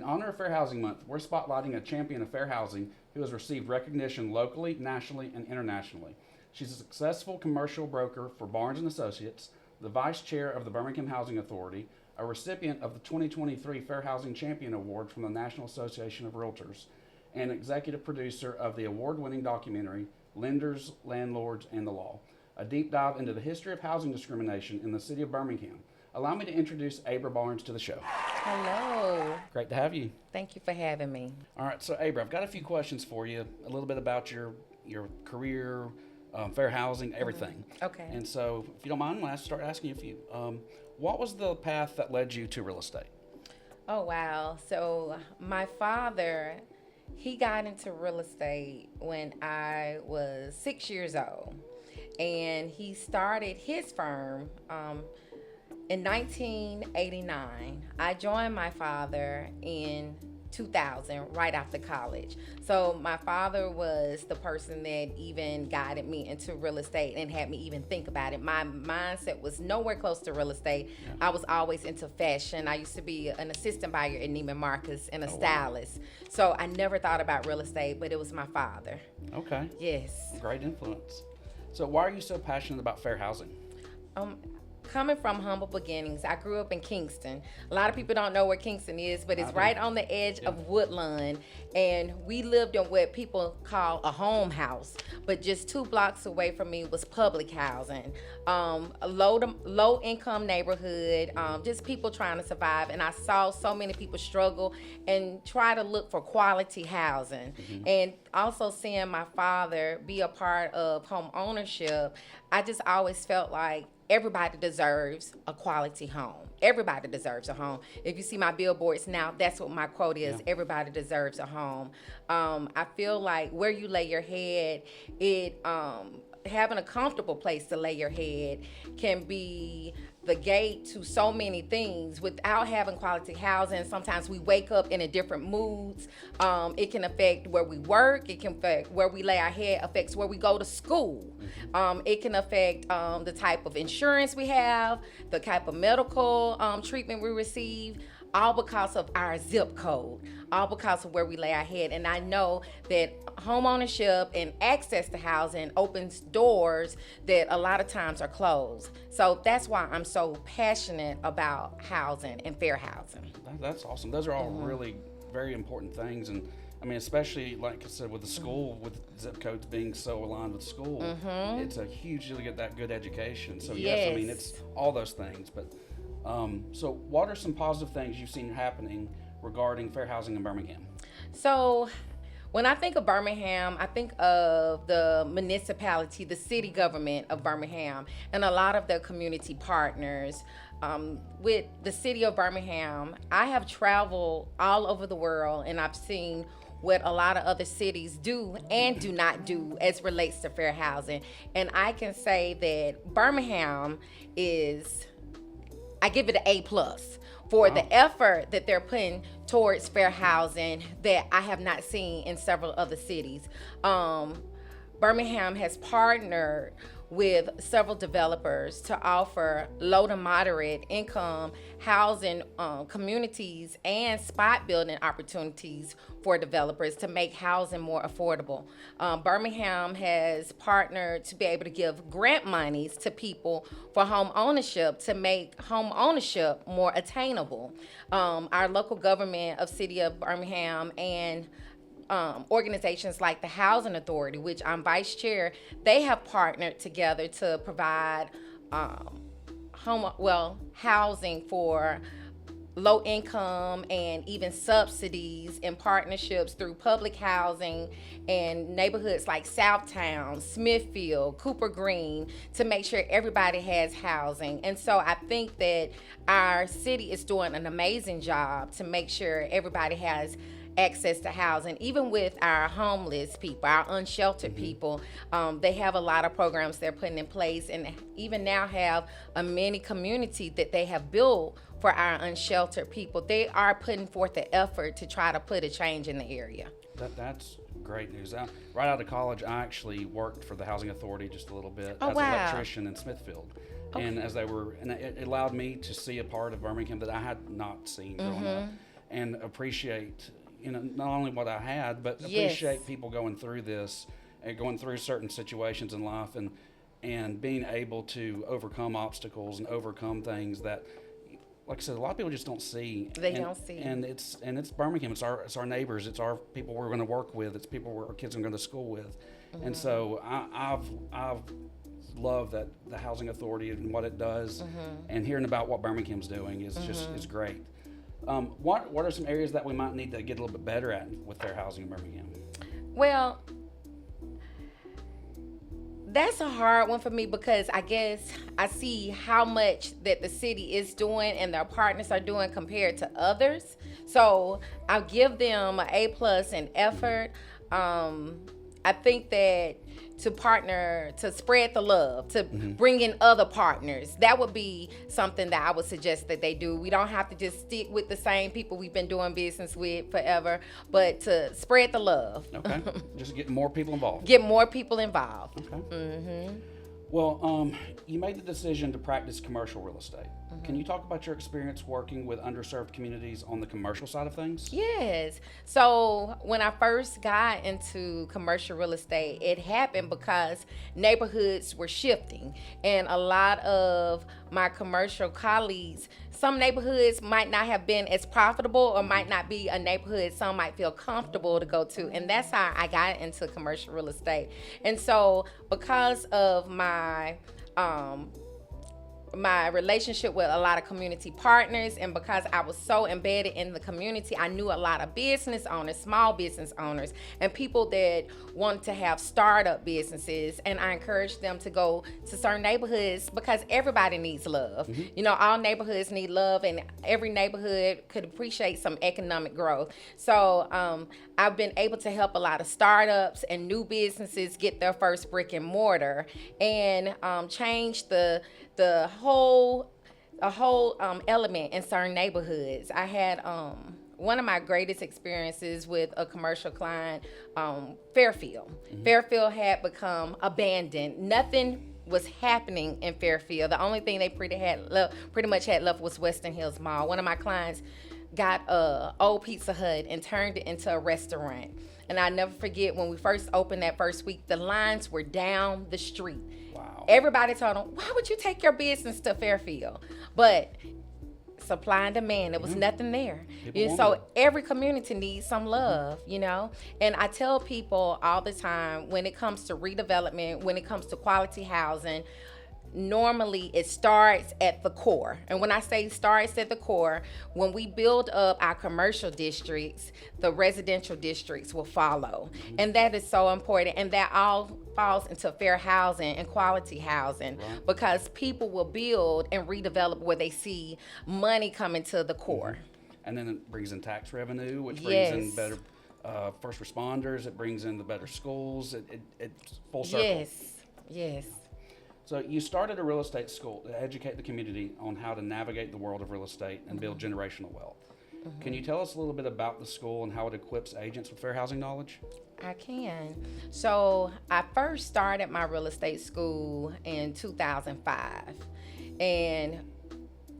honor of Fair Housing Month, we're spotlighting a champion of fair housing who has received recognition locally, nationally, and internationally. She's a successful commercial broker for Barnes & Associates, the vice chair of the Birmingham Housing Authority, a recipient of the 2023 Fair Housing Champion Award from the National Association of Realtors, and executive producer of the award-winning documentary, Lenders, Landlords, and the Law, a deep dive into the history of housing discrimination in the city of Birmingham. Allow me to introduce Abra Barnes to the show. Hello. Great to have you. Thank you for having me. All right, so Abra, I've got a few questions for you, a little bit about your career, fair housing, everything. Okay. And so, if you don't mind, I'll start asking you a few. What was the path that led you to real estate? Oh, wow. So my father, he got into real estate when I was 6 years old. And he started his firm in 1989. I joined my father in 2000, right after college. So my father was the person that even guided me into real estate and had me even think about it. My mindset was nowhere close to real estate. Yeah. I was always into fashion. I used to be an assistant buyer at Neiman Marcus and a stylist. Wow. So I never thought about real estate, but it was my father. Okay. Yes. Great influence. So why are you so passionate about fair housing? Coming from humble beginnings, I grew up in Kingston. A lot of people don't know where Kingston is, but it's right on the edge of Woodlawn. And we lived in what people call a home house. But just 2 blocks away from me was public housing. A low income neighborhood, just people trying to survive. And I saw so many people struggle and try to look for quality housing. Mm-hmm. And also seeing my father be a part of home ownership, I just always felt like everybody deserves a quality home. Everybody deserves a home. If you see my billboards now, that's what my quote is. Yeah. Everybody deserves a home. I feel like where you lay your head, having a comfortable place to lay your head can be the gate to so many things. Without having quality housing, sometimes we wake up in a different moods. It can affect where we work. It can affect where we lay our head, affects where we go to school. It can affect the type of insurance we have, the type of medical treatment we receive, all because of our zip code, all because of where we lay our head. And I know that home ownership and access to housing opens doors that a lot of times are closed. So that's why I'm so passionate about housing and fair housing. That's awesome. Those are all really very important things. And I mean, especially like I said, with the school, with zip codes being so aligned with school, it's a huge deal to get that good education. So yes, I mean, it's all those things. But so what are some positive things you've seen happening regarding fair housing in Birmingham? So when I think of Birmingham, I think of the municipality, the city government of Birmingham, and a lot of the community partners. With the city of Birmingham, I have traveled all over the world, and I've seen what a lot of other cities do and do not do as relates to fair housing. And I can say that Birmingham I give it an A+ for the effort that they're putting towards fair housing that I have not seen in several other cities. Birmingham has partnered with several developers to offer low to moderate income housing communities and spot building opportunities for developers to make housing more affordable. Birmingham has partnered to be able to give grant monies to people for home ownership to make home ownership more attainable. Our local government of City of Birmingham and organizations like the Housing Authority, which I'm vice chair, they have partnered together to provide housing for low income and even subsidies and partnerships through public housing and neighborhoods like Southtown, Smithfield, Cooper Green, to make sure everybody has housing. And so I think that our city is doing an amazing job to make sure everybody has access to housing. Even with our homeless people, our unsheltered people, they have a lot of programs they're putting in place, and even now have a mini community that they have built for our unsheltered people. They are putting forth the effort to try to put a change in the area. That's great news. Right out of college, I actually worked for the Housing Authority just a little bit as an wow. electrician in Smithfield. Okay. And it allowed me to see a part of Birmingham that I had not seen growing up. and appreciate, not only what I had, but Yes. appreciate people going through this and going through certain situations in life, and being able to overcome obstacles and overcome things that, like I said, a lot of people just don't see. They don't see. And it's Birmingham. It's our neighbors. It's our people we're going to work with. It's people our kids are going to school with. And so I've loved that the Housing Authority and what it does, and hearing about what Birmingham's doing is just is great. What are some areas that we might need to get a little bit better at with fair housing in Birmingham? Well, that's a hard one for me because I guess I see how much that the city is doing and their partners are doing compared to others. So I'll give them an A+ in effort. I think that to partner, to spread the love, to bring in other partners, that would be something that I would suggest that they do. We don't have to just stick with the same people we've been doing business with forever, but to spread the love. Okay. Just get more people involved. Get more people involved. Okay. Well, you made the decision to practice commercial real estate. Can you talk about your experience working with underserved communities on the commercial side of things? Yes. So when I first got into commercial real estate, it happened because neighborhoods were shifting, and a lot of my commercial colleagues, some neighborhoods might not have been as profitable or might not be a neighborhood some might feel comfortable to go to, and that's how I got into commercial real estate. And so because of my relationship with a lot of community partners, and because I was so embedded in the community, I knew a lot of business owners, small business owners, and people that wanted to have startup businesses, and I encouraged them to go to certain neighborhoods because everybody needs love. All neighborhoods need love, and every neighborhood could appreciate some economic growth. So I've been able to help a lot of startups and new businesses get their first brick and mortar, and change the whole element in certain neighborhoods. I had one of my greatest experiences with a commercial client, Fairfield. Fairfield had become abandoned. Nothing was happening in Fairfield. The only thing they pretty much had left was Western Hills Mall. One of my clients got a old Pizza Hut and turned it into a restaurant. And I never forget when we first opened that first week, the lines were down the street. Wow. Everybody told them, why would you take your business to Fairfield? But supply and demand, there was nothing there. So every community needs some love, And I tell people all the time, when it comes to redevelopment, when it comes to quality housing, normally it starts at the core. And when I say starts at the core, when we build up our commercial districts, the residential districts will follow. And that is so important. And that all falls into fair housing and quality housing, because people will build and redevelop where they see money coming to the core. And then it brings in tax revenue, which brings in better first responders. It brings in the better schools. It's full circle. Yes. So you started a real estate school to educate the community on how to navigate the world of real estate and build generational wealth. Can you tell us a little bit about the school and how it equips agents with fair housing knowledge? I can. So I first started my real estate school in 2005. And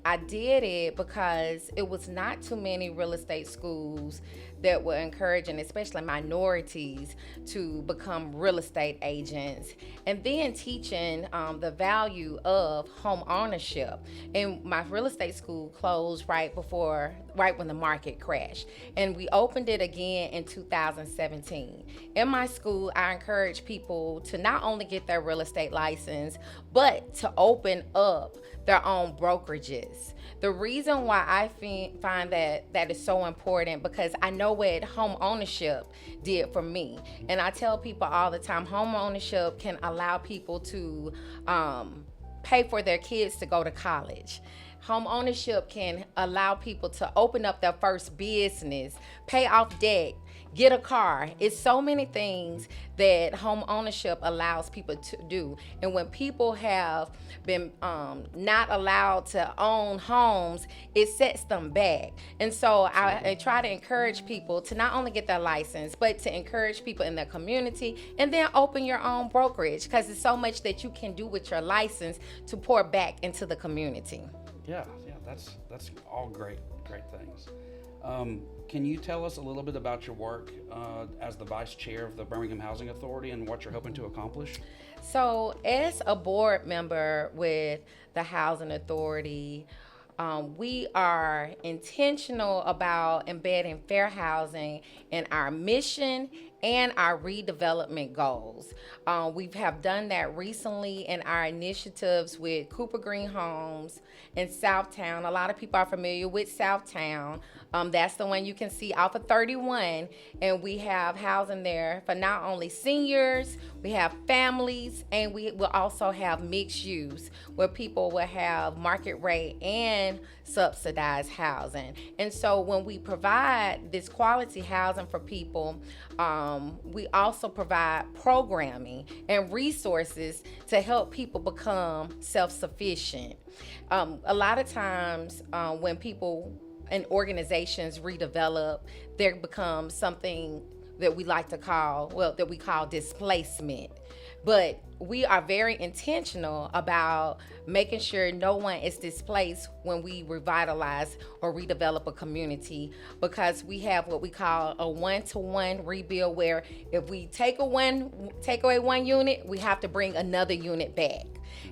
I did it because it was not too many real estate schools that were encouraging, especially minorities, to become real estate agents, and then teaching the value of home ownership. And my real estate school closed right when the market crashed, and we opened it again in 2017. In my school, I encourage people to not only get their real estate license, but to open up their own brokerages. The reason why I find that is so important, because I know what home ownership did for me. And I tell people all the time, home ownership can allow people to pay for their kids to go to college. Home ownership can allow people to open up their first business, pay off debt, get a car. It's so many things that home ownership allows people to do. And when people have been not allowed to own homes, it sets them back. And so I try to encourage people to not only get their license, but to encourage people in their community, and then open your own brokerage, because there's so much that you can do with your license to pour back into the community. Yeah, that's all great. great things. Can you tell us a little bit about your work as the vice chair of the Birmingham Housing Authority and what you're hoping to accomplish? So, as a board member with the Housing Authority, we are intentional about embedding fair housing in our mission and our redevelopment goals. We have done that recently in our initiatives with Cooper Green Homes in Southtown. A lot of people are familiar with Southtown. That's the one you can see off of 31, and we have housing there for not only seniors, we have families, and we will also have mixed use where people will have market rate and subsidized housing. And so when we provide this quality housing for people, we also provide programming and resources to help people become self-sufficient. A lot of times when people and organizations redevelop, there becomes something that we like to call, that we call displacement. But we are very intentional about making sure no one is displaced when we revitalize or redevelop a community, because we have what we call a one-to-one rebuild, where if we take away one unit, we have to bring another unit back.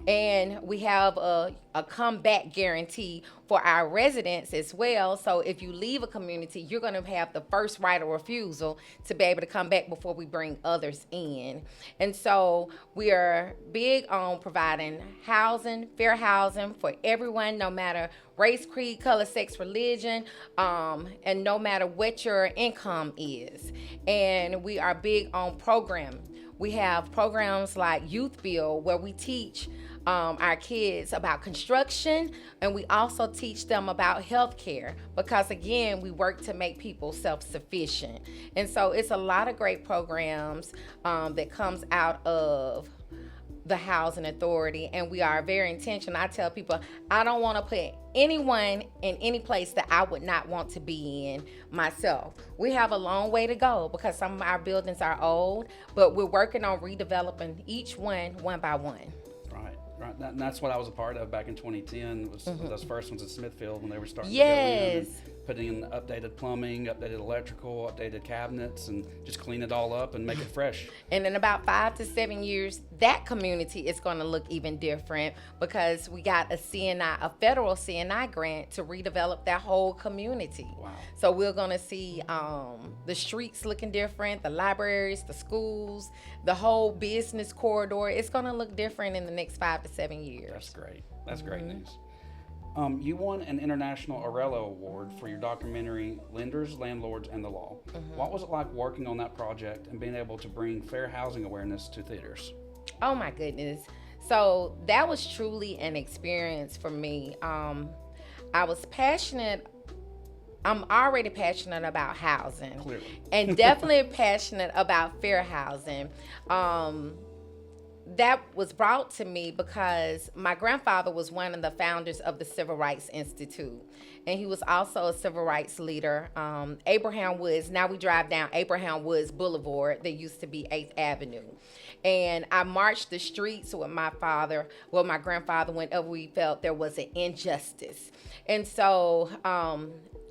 And we have a comeback guarantee for our residents as well. So if you leave a community, you're going to have the first right of refusal to be able to come back before we bring others in. And so we are big on providing housing, fair housing for everyone, no matter race, creed, color, sex, religion, and no matter what your income is. And we are big on programming. We have programs like Youth Build, where we teach our kids about construction, and we also teach them about healthcare, because again, we work to make people self-sufficient. And so it's a lot of great programs that comes out of the Housing Authority, and we are very intentional. I tell people, I don't want to put anyone in any place that I would not want to be in myself. We have a long way to go because some of our buildings are old, but we're working on redeveloping each one by one. Right. And that's what I was a part of back in 2010. Was those first ones in Smithfield when they were starting Yes. to go in and putting in updated plumbing, updated electrical, updated cabinets, and just clean it all up and make it fresh. And in about 5 to 7 years, that community is going to look even different, because we got a federal CNI grant to redevelop that whole community. Wow. So we're going to see the streets looking different, the libraries, the schools, the whole business corridor. It's going to look different in the next 5 to 7 years. That's great. That's great news. You won an International Aurelio Award for your documentary, Lenders, Landlords, and the Law. What was it like working on that project and being able to bring fair housing awareness to theaters? Oh my goodness. So that was truly an experience for me. I was passionate. I'm already passionate about housing. Clearly. And definitely passionate about fair housing. That was brought to me because my grandfather was one of the founders of the Civil Rights Institute, and he was also a civil rights leader. Abraham Woods, now we drive down Abraham Woods Boulevard, that used to be 8th Avenue. And I marched the streets with my grandfather, whenever we felt there was an injustice. And so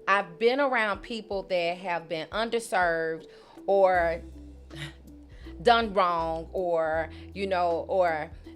I've been around people that have been underserved or done wrong, or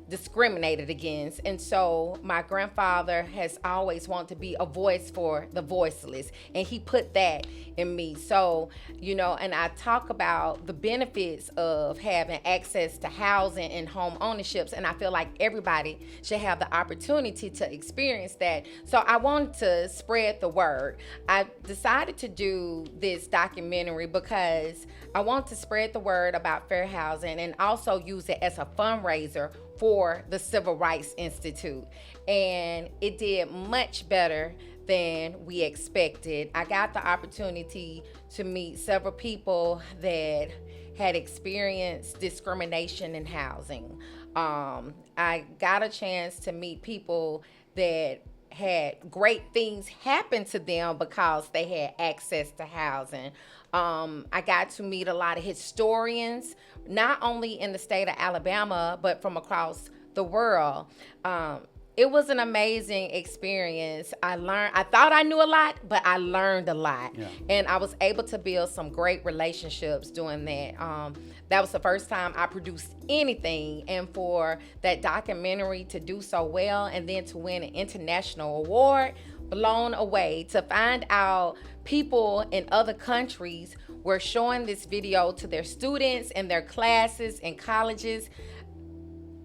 discriminated against. And so my grandfather has always wanted to be a voice for the voiceless, and he put that in me. So, and I talk about the benefits of having access to housing and home ownerships, and I feel like everybody should have the opportunity to experience that. So I wanted to spread the word. I decided to do this documentary because I want to spread the word about fair housing and also use it as a fundraiser for the Civil Rights Institute. And it did much better than we expected. I got the opportunity to meet several people that had experienced discrimination in housing. I got a chance to meet people that had great things happen to them because they had access to housing. I got to meet a lot of historians, not only in the state of Alabama, but from across the world. It was an amazing experience. I thought I knew a lot, but I learned a lot. Yeah. And I was able to build some great relationships doing that. That was the first time I produced anything. And for that documentary to do so well and then to win an international award, blown away. To find out people in other countries were showing this video to their students and their classes and colleges.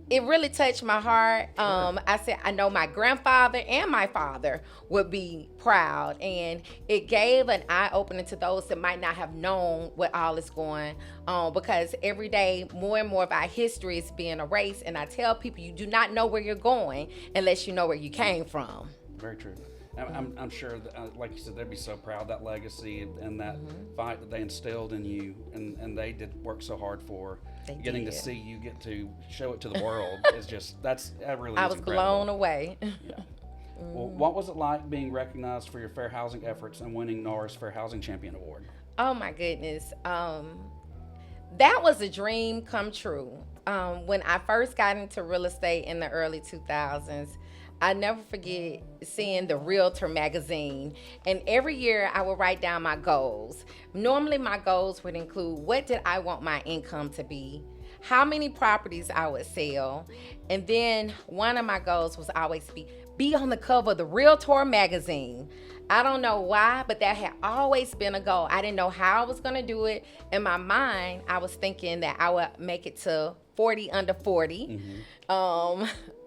It really touched my heart. I said, I know my grandfather and my father would be proud. And it gave an eye-opening to those that might not have known what all is going on, because every day more and more of our history is being erased. And I tell people, you do not know where you're going unless you know where you came from. Very true. I'm sure that, like you said, they'd be so proud of that legacy and that fight that they instilled in you, and they did work so hard for. Getting to see you get to show it to the world is just, that really is I was incredible. blown away. Yeah. Well, what was it like being recognized for your fair housing efforts and winning NAR's Fair Housing Champion Award? Oh my goodness. That was a dream come true. When I first got into real estate in the early 2000s, I never forget seeing the Realtor magazine. And every year I would write down my goals. Normally my goals would include, what did I want my income to be? How many properties I would sell? And then one of my goals was always be on the cover of the Realtor magazine. I don't know why, but that had always been a goal. I didn't know how I was gonna do it. In my mind, I was thinking that I would make it to 40 under 40.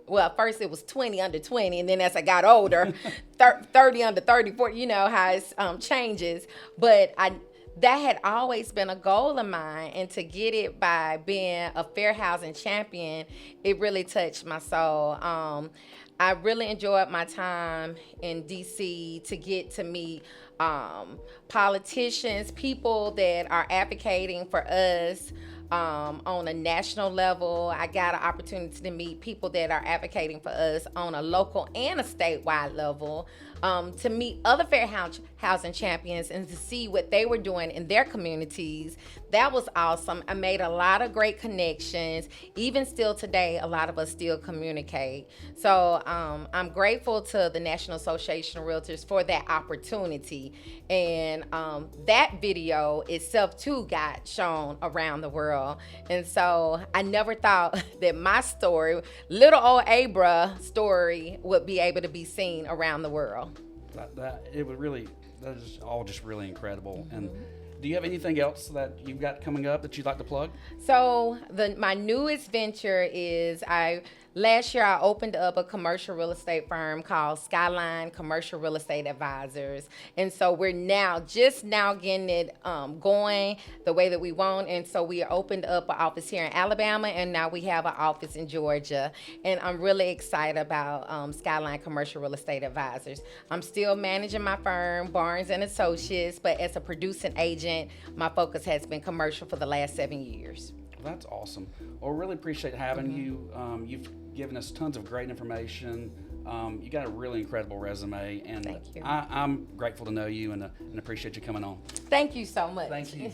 Well, first it was 20 under 20, and then as I got older, 30 under 30, 40, you know how it changes. But that had always been a goal of mine, and to get it by being a fair housing champion, it really touched my soul. I really enjoyed my time in DC to get to meet politicians, people that are advocating for us on a national level. I got an opportunity to meet people that are advocating for us on a local and a statewide level, to meet other fair housing champions and to see what they were doing in their communities. That was awesome. I made a lot of great connections. Even still today, a lot of us still communicate. So I'm grateful to the National Association of Realtors for that opportunity. And that video itself too got shown around the world. And so I never thought that my story, little old Abra story, would be able to be seen around the world. That is all just really incredible. And do you have anything else that you've got coming up that you'd like to plug? So my newest venture is last year I opened up a commercial real estate firm called Skyline Commercial Real Estate Advisors. And so we're just now getting it going the way that we want. And so we opened up an office here in Alabama, and now we have an office in Georgia. And I'm really excited about Skyline Commercial Real Estate Advisors. I'm still managing my firm, Barnes and Associates, but as a producing agent, my focus has been commercial for the last 7 years. That's awesome. Well, really appreciate having you. You've given us tons of great information. You got a really incredible resume, and Thank you. I'm grateful to know you and appreciate you coming on. Thank you so much. Thank you.